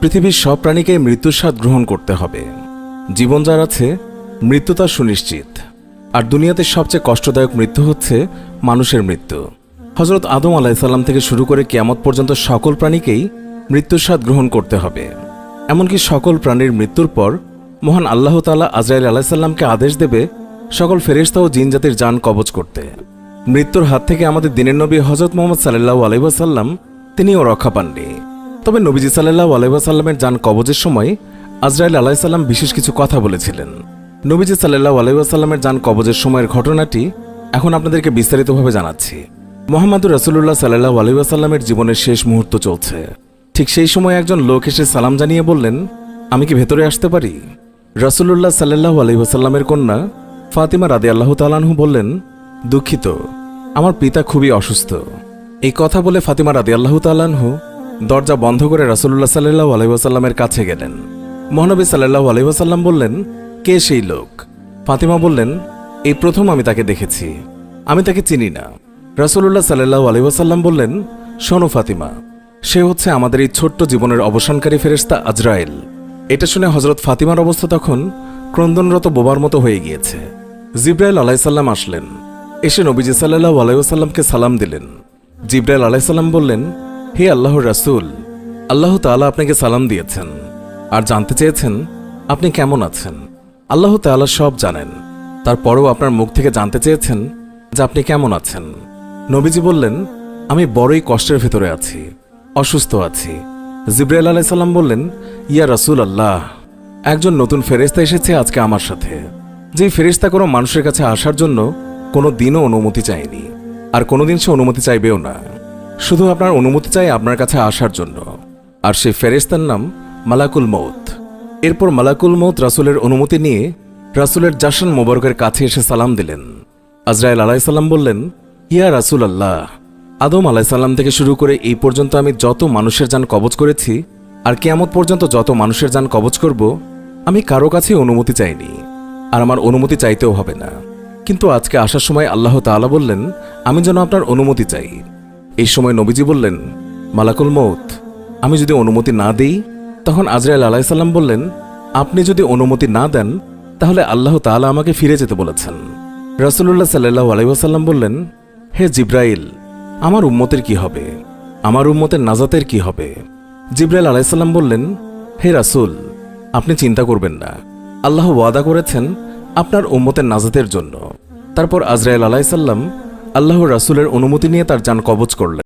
পৃথিবীর সব প্রাণীকে মৃত্যুর স্বাদ গ্রহণ করতে হবে। জীবন যার আছে, মৃত্যু তার সুনিশ্চিত। আর দুনিয়াতে সবচেয়ে কষ্টদায়ক মৃত্যু হচ্ছে মানুষের মৃত্যু। হযরত আদম আলাইহিসসালাম থেকে শুরু করে কিয়ামত পর্যন্ত সকল প্রাণীকেই মৃত্যুর স্বাদ গ্রহণ করতে হবে। এমনকি সকল প্রাণীর মৃত্যুর পর মহান আল্লাহ তাআলা আজরাইল আলাইহিসসালামকে আদেশ দেবে সকল ফেরেশতা ও জিন জাতির জান কবজ করতে। মৃত্যুর হাত থেকে আমাদের দিনের নবী হযরত মুহাম্মদ সাল্লাল্লাহু আলাইহি ওয়াসাল্লাম তিনিও রক্ষা পাননি। তবে নবীজি সাল্লাল্লাহু আলাইহি ওয়াসাল্লামের জান কবজের সময় আজরাইল আলাইহিসসালাম বিশেষ কিছু কথা বলেছিলেন। নবীজি সাল্লাল্লাহু আলাইহি ওয়াসাল্লামের জান কবজের সময়ের ঘটনাটি এখন আপনাদেরকে বিস্তারিতভাবে জানাচ্ছি। মুহাম্মদুর রাসূলুল্লাহ সাল্লাল্লাহু আলাইহি ওয়াসাল্লামের জীবনের শেষ মুহূর্ত চলছে। ঠিক সেই সময় একজন লোক এসে সালাম জানিয়ে বললেন, আমি কি ভেতরে আসতে পারি? রাসূলুল্লাহ সাল্লাল্লাহু আলাইহি ওয়াসাল্লামের কন্যা ফাতিমা রাদিয়াল্লাহু তাআলা আনহা বললেন, দুঃখিত, আমার পিতা খুবই অসুস্থ। এই কথা বলে ফাতিমা রাদিয়াল্লাহু তাআলা আনহা দরজা বন্ধ করে রাসূলুল্লাহ সাল্লাল্লাহু আলাইহি ওয়াসাল্লামের কাছে গেলেন। মহানবী সাল্লাল্লাহু আলাইহি ওয়াসাল্লাম বললেন, কে সেই লোক? ফাতিমা বললেন, এই প্রথম আমি তাকে দেখেছি, আমি তাকে চিনি না। রাসূলুল্লাহ সাল্লাল্লাহু আলাইহি ওয়াসাল্লাম বললেন, শোনো ফাতিমা, সে হচ্ছে আমাদের এই ছোট্ট জীবনের অবসানকারী ফেরেশতা আজরাইল। এটা শুনে হযরত ফাতিমার অবস্থা তখন ক্রন্দনরত বোবার মতো হয়ে গিয়েছে। জিবরাইল আলাইহিসসালাম আসলেন, এসে নবীজি সাল্লাল্লাহু আলাইহি ওয়াসাল্লামকে সালাম দিলেন। জিবরাইল আলাইহিসসালাম বললেন, হে আল্লাহর রাসূল, আল্লাহ তাআলা আপনাকে সালাম দিয়েছেন আর জানতে চেয়েছেন আপনি কেমন আছেন। আল্লাহ তাআলা সব জানেন, তারপরেও আপনার মুখ থেকে জানতে চেয়েছেন যে আপনি কেমন আছেন। নবীজি বললেন, আমি বড়ই কষ্টের ভেতরে আছি, অসুস্থ আছি। জিবরাইল আলাইহিস সালাম বললেন, ইয়া রাসূলুল্লাহ, একজন নতুন ফেরেশতা এসেছে আজকে আমার সাথে, যেই ফেরেশতা কোনো মানুষের কাছে আসার জন্য কোনো দিনও অনুমতি চায়নি, আর কোনোদিন সে অনুমতি চাইবেও না। শুধু আপনার অনুমতি চাই আপনার কাছে আসার জন্য। আর সেই ফেরেশতার নাম মালাকুল মউত। এরপর মালাকুল মউত রাসূলের অনুমতি নিয়ে রাসূলের জাশন মোবারকের কাছে এসে সালাম দিলেন। আজরাইল আলাইহিস সালাম বললেন, ইয়া রাসূলুল্লাহ, আদম আলাইহিস সালাম থেকে শুরু করে এই পর্যন্ত আমি যত মানুষের জান কবজ করেছি আর কিয়ামত পর্যন্ত যত মানুষের জান কবজ করব, আমি কারো কাছে অনুমতি চাইনি, আর আমার অনুমতি চাইতেও হবে না। কিন্তু আজকে আসার সময় আল্লাহ তাআলা বললেন আমি যেন আপনার অনুমতি চাই। এই সময় নবীজি বললেন, মালাকুল মউত, আমি যদি অনুমতি না দেই? তখন আজরাইল আলাইহিস সালাম বললেন, আপনি যদি অনুমতি না দেন তাহলে আল্লাহ তাআলা আমাকে ফিরে যেতে বলেছেন। রাসূলুল্লাহ সাল্লাল্লাহু আলাইহি ওয়াসাল্লাম বললেন, হে জিবরাইল, আমার উম্মতের কি হবে? আমার উম্মতের নাজাতের কি হবে? জিবরাইল আলাইহিস সালাম বললেন, হে রাসূল, আপনি চিন্তা করবেন না, আল্লাহ ওয়াদা করেছেন আপনার উম্মতের নাজাতের জন্য। তারপর আজরাইল আলাইহিস সালাম আল্লাহর রাসূলের অনুমতি নিয়ে তার জান কবজ করলেন।